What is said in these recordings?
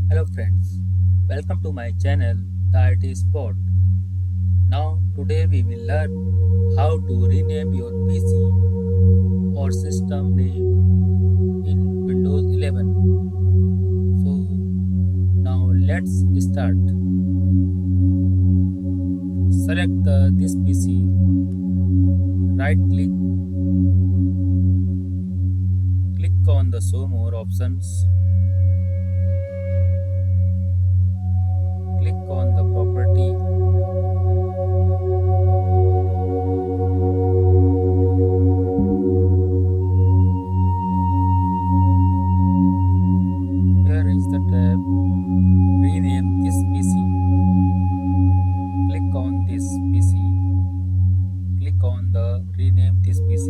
Hello friends, welcome to my channel The IT Spot. Now today we will learn how to rename your PC or system name in Windows 11. So now let's start. Select this PC, right click on the show more options, click on the property, here is the tab rename this PC, click on this PC, click on the rename this PC.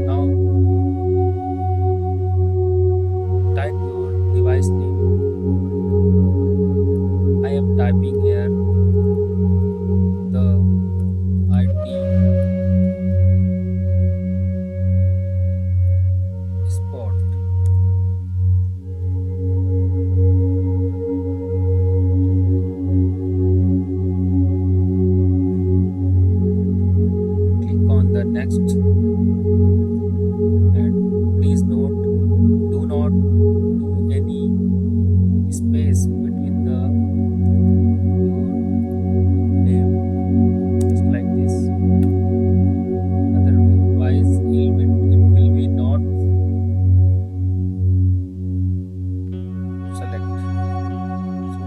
Now type your device name. I am typing here the IT spot. Click on the next and please note, do not do any space between the your name, just like this. Otherwise it will be not select. So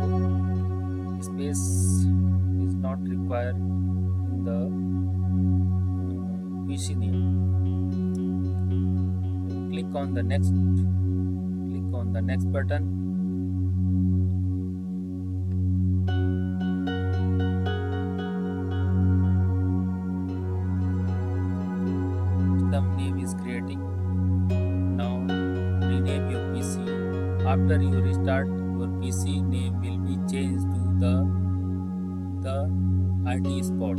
space is not required in the PC name. Click on the next. Click on the next button. System name is creating. Now rename your PC. After you restart, your PC name will be changed to the IT spot.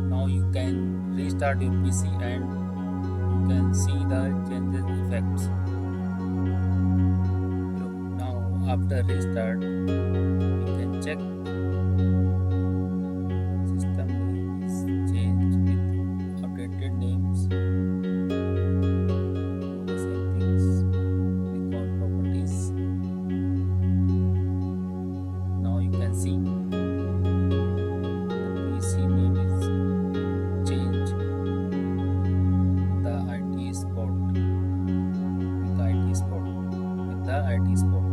Now you can restart your PC and you can see the changes effects. Now after restart, you can check system name is changed with updated names. Do the same things. Click on properties. Now you can see the PC name is changed. The IT spot with the IT spot.